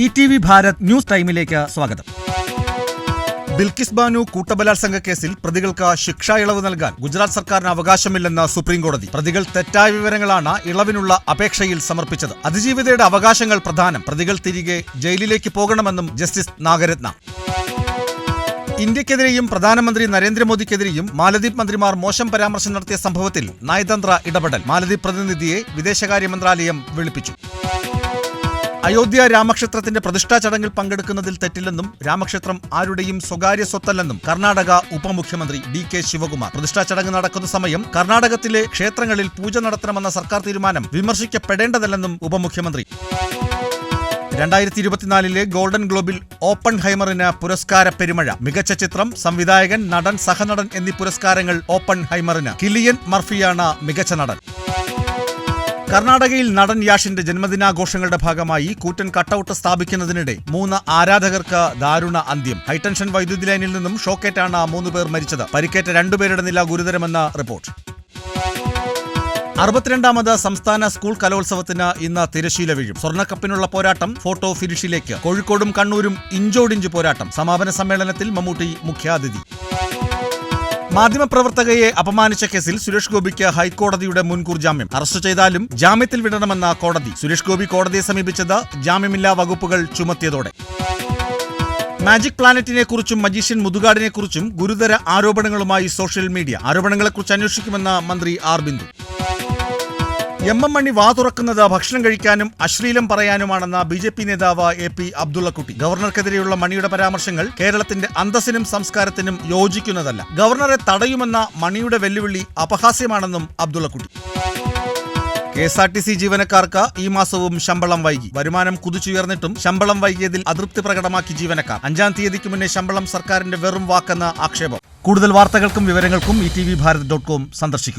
ETV Bharat news ടൈമിലേക്ക് സ്വാഗതം. ബിൽക്കിസ് ബാനു കൂട്ടബലാത്സംഗ കേസിൽ പ്രതികൾക്ക് ശിക്ഷാ ഇളവ് നൽകാൻ ഗുജറാത്ത് സർക്കാരിന് അവകാശമില്ലെന്ന് സുപ്രീംകോടതി. പ്രതികൾ തെറ്റായ വിവരങ്ങളാണ് ഇളവിനുള്ള അപേക്ഷയിൽ സമർപ്പിച്ചത്. അതിജീവിതയുടെ അവകാശങ്ങൾ പ്രധാനം. പ്രതികൾ തിരികെ ജയിലിലേക്ക് പോകണമെന്നും ജസ്റ്റിസ് നാഗരത്ന. ഇന്ത്യക്കെതിരെയും പ്രധാനമന്ത്രി നരേന്ദ്രമോദിക്കെതിരെയും മാലദ്വീപ് മന്ത്രിമാർ മോശം പരാമർശം നടത്തിയ സംഭവത്തിൽ നയതന്ത്ര ഇടപെടൽ. മാലദ്വീപ് പ്രതിനിധിയെ വിദേശകാര്യ മന്ത്രാലയം വിളിപ്പിച്ചു. അയോധ്യ രാമക്ഷേത്രത്തിന്റെ പ്രതിഷ്ഠാ ചടങ്ങിൽ പങ്കെടുക്കുന്നതിൽ തെറ്റില്ലെന്നും രാമക്ഷേത്രം ആരുടെയും സ്വകാര്യ സ്വത്തല്ലെന്നും കർണാടക ഉപമുഖ്യമന്ത്രി DK ശിവകുമാർ. പ്രതിഷ്ഠാ ചടങ്ങ് നടക്കുന്ന സമയം കർണാടകത്തിലെ ക്ഷേത്രങ്ങളിൽ പൂജ നടത്തണമെന്ന സർക്കാർ തീരുമാനം വിമർശിക്കപ്പെടേണ്ടതല്ലെന്നും ഉപമുഖ്യമന്ത്രി. 2024 ഗോൾഡൻ ഗ്ലോബിൽ ഓപ്പൺഹൈമറിന് പുരസ്കാര പെരുമഴ. മികച്ച ചിത്രം, സംവിധായകൻ, നടൻ, സഹനടൻ എന്നീ പുരസ്കാരങ്ങൾ ഓപ്പൺഹൈമറിന്. കിലിയൻ മർഫിയാണ് മികച്ച നടൻ. കർണാടകയിൽ നടൻ യാഷിന്റെ ജന്മദിനാഘോഷങ്ങളുടെ ഭാഗമായി കൂറ്റൻ കട്ടൌട്ട് സ്ഥാപിക്കുന്നതിനിടെ 3 ആരാധകർക്ക് ദാരുണ അന്ത്യം. ഹൈടെൻഷൻ വൈദ്യുതി ലൈനിൽ നിന്നും ഷോക്കേറ്റാണ് 3 പേർ മരിച്ചത്. പരിക്കേറ്റ 2 പേരുടെ നില ഗുരുതരമെന്ന് റിപ്പോർട്ട്. 62ാമത് സംസ്ഥാന സ്കൂൾ കലോത്സവത്തിന് ഇന്ന് തിരശീല വീഴും. സ്വർണ്ണക്കപ്പിനുള്ള പോരാട്ടം ഫോട്ടോ ഫിനിഷിലേക്ക്. കോഴിക്കോടും കണ്ണൂരും ഇഞ്ചോടിഞ്ച് പോരാട്ടം. സമാപന സമ്മേളനത്തിൽ മമ്മൂട്ടി മുഖ്യാതിഥി. മാധ്യമപ്രവർത്തകയെ അപമാനിച്ച കേസിൽ സുരേഷ് ഗോപിക്ക് ഹൈക്കോടതിയുടെ മുൻകൂർ ജാമ്യം. അറസ്റ്റ് ചെയ്താലും ജാമ്യത്തിൽ വിടണമെന്ന കോടതി. സുരേഷ് ഗോപി കോടതിയെ സമീപിച്ചത് ജാമ്യമില്ലാ വകുപ്പുകൾ ചുമത്തിയതോടെ. മാജിക് പ്ലാനറ്റിനെക്കുറിച്ചും മജീഷ്യൻ മുതുകാടിനെക്കുറിച്ചും ഗുരുതര ആരോപണങ്ങളുമായി സോഷ്യൽ മീഡിയ. ആരോപണങ്ങളെക്കുറിച്ച് അന്വേഷിക്കുമെന്ന് മന്ത്രി ആർ ബിന്ദു. MM മണി വാ തുറക്കുന്നത് ഭക്ഷണം കഴിക്കാനും അശ്ലീലം പറയാനുമാണെന്ന BJP നേതാവ് AP അബ്ദുള്ളക്കുട്ടി. ഗവർണർക്കെതിരെയുള്ള മണിയുടെ പരാമർശങ്ങൾ കേരളത്തിന്റെ അന്തസ്സിനും സംസ്കാരത്തിനും യോജിക്കുന്നതല്ല. ഗവർണറെ തടയുമെന്ന മണിയുടെ വെല്ലുവിളി അപഹാസ്യമാണെന്നും അബ്ദുള്ളക്കുട്ടി. KSRTC ജീവനക്കാർക്ക് ഈ മാസവും ശമ്പളം വൈകി. വരുമാനം കുതിച്ചുയർന്നിട്ടും ശമ്പളം വൈകിയതിൽ അതൃപ്തി പ്രകടമാക്കി ജീവനക്കാർ. 5-ാം തീയതിക്ക് മുന്നേ ശമ്പളം സർക്കാരിന്റെ വെറും വാക്കെന്ന ആക്ഷേപം. കൂടുതൽ വാർത്തകൾക്കും വിവരങ്ങൾക്കും ETVBharat.com സന്ദർശിക്കുക.